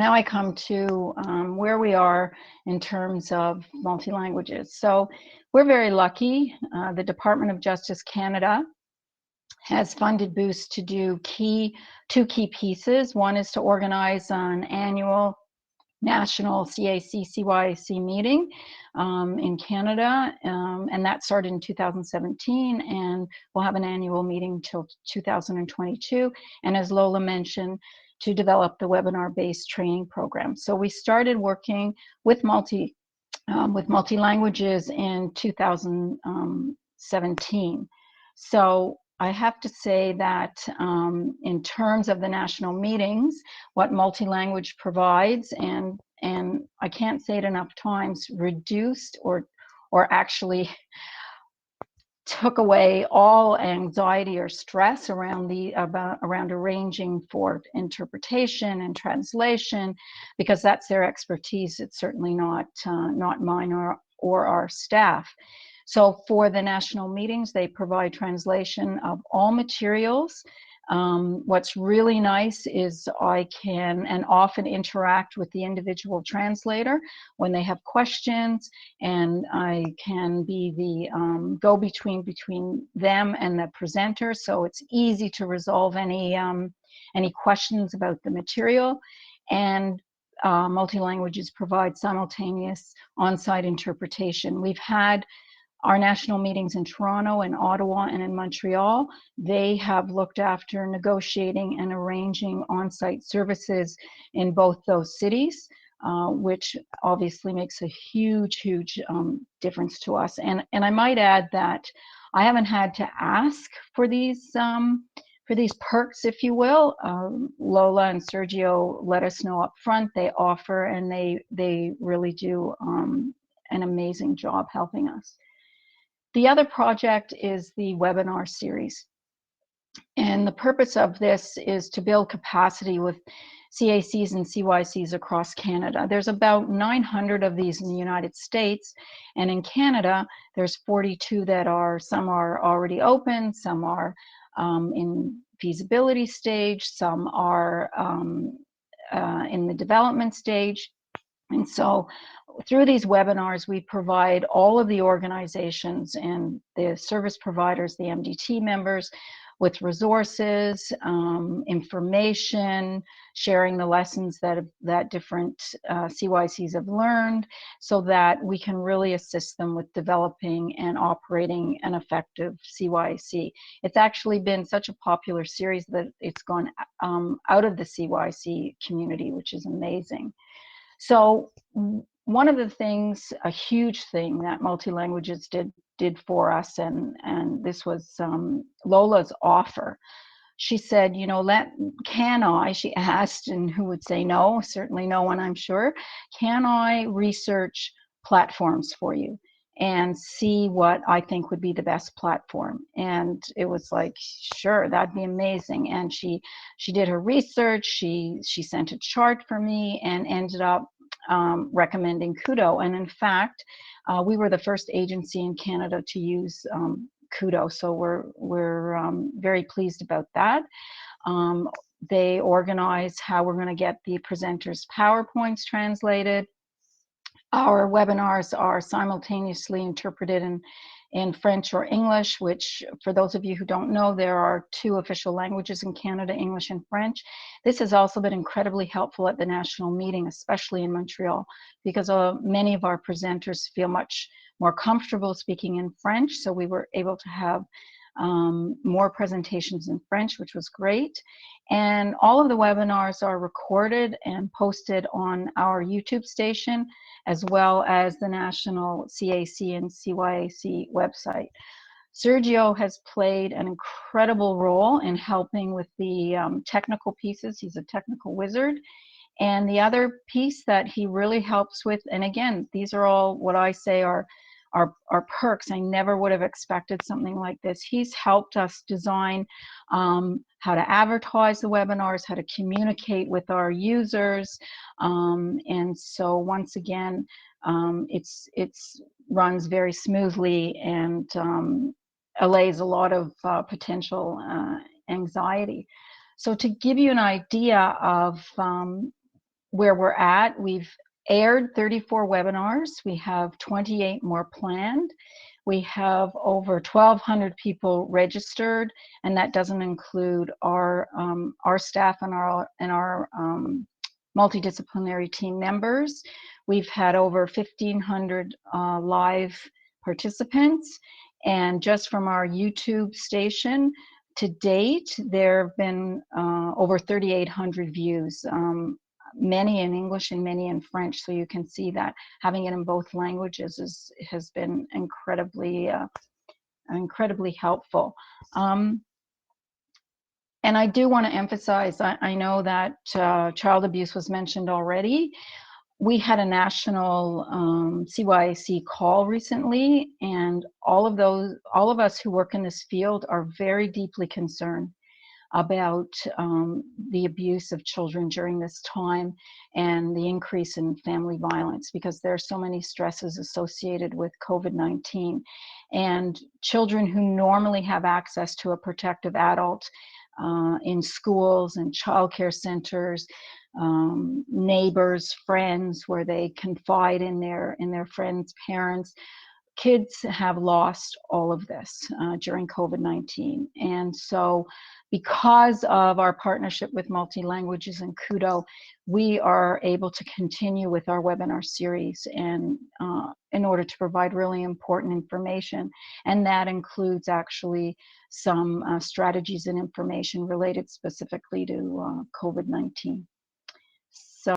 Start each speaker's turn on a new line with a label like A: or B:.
A: Now I come to where we are in terms of multi-languages. So we're very lucky. The Department of Justice Canada has funded boosts to do two key pieces. One is to organize an annual national CAC CYAC meeting in Canada, and that started in 2017, and we'll have an annual meeting till 2022. And as Lola mentioned, to develop the webinar-based training program. So we started working with multi-languages in 2017. So I have to say that in terms of the national meetings, what multi-language provides, and I can't say it enough times, reduced or actually took away all anxiety or stress around around arranging for interpretation and translation, because that's their expertise. It's certainly not mine or our staff. So for the national meetings, they provide translation of all materials. What's really nice is I can and often interact with the individual translator when they have questions, and I can be the go-between between them and the presenter. So it's easy to resolve any questions about the material. And multi-languages provide simultaneous on-site interpretation. We've had our national meetings in Toronto and Ottawa and in Montreal. They have looked after negotiating and arranging on-site services in both those cities, which obviously makes a huge difference to us. And I might add that I haven't had to ask for these perks, if you will. Lola and Sergio let us know up front. They offer, and they really do an amazing job helping us. The other project is the webinar series. And the purpose of this is to build capacity with CACs and CYCs across Canada. There's about 900 of these in the United States, and in Canada, there's 42 that some are already open, some are in feasibility stage, some are in the development stage. And so through these webinars, we provide all of the organizations and the service providers, the MDT members, with resources, information, sharing the lessons that different CYCs have learned, so that we can really assist them with developing and operating an effective CYC. It's actually been such a popular series that it's gone out of the CYC community, which is amazing. So one of the things, a huge thing that multi-languages did for us, and this was Lola's offer. She said, you know, she asked, and who would say no? Certainly no one, I'm sure. Can I research platforms for you and see what I think would be the best platform? And it was like, sure, that'd be amazing. And she did her research. She sent a chart for me and ended up recommending Kudo. And in fact, we were the first agency in Canada to use Kudo, so we're very pleased about that. They organize how we're going to get the presenters' PowerPoints translated. Our webinars are simultaneously interpreted in French or English, which, for those of you who don't know, there are two official languages in Canada, English and French. This has also been incredibly helpful at the national meeting, especially in Montreal, because many of our presenters feel much more comfortable speaking in French, so we were able to have more presentations in French, which was great. And all of the webinars are recorded and posted on our YouTube station, as well as the national CAC and CYAC website. Sergio has played an incredible role in helping with the technical pieces. He's a technical wizard. And the other piece that he really helps with, and again, these are all what I say are perks. I never would have expected something like this. He's helped us design how to advertise the webinars, how to communicate with our users. And so once again, it's runs very smoothly and allays a lot of potential anxiety. So to give you an idea of where we're at. We've aired 34 webinars. We have 28 more planned. We have over 1,200 people registered, and that doesn't include our staff and our multidisciplinary team members. We've had over 1,500 live participants, and just from our YouTube station, to date, there have been over 3,800 views, many in English and many in French. So you can see that having it in both languages has been incredibly helpful. And I do want to emphasize, I know that child abuse was mentioned already. We had a national CYAC call recently, and all of us who work in this field are very deeply concerned about the abuse of children during this time and the increase in family violence, because there are so many stresses associated with COVID-19. And children who normally have access to a protective adult in schools and childcare centers, neighbors, friends, where they confide in their friends' parents. Kids have lost all of this during COVID-19. And so because of our partnership with Multi-Languages and Kudo, we are able to continue with our webinar series and in order to provide really important information. And that includes actually some strategies and information related specifically to COVID-19.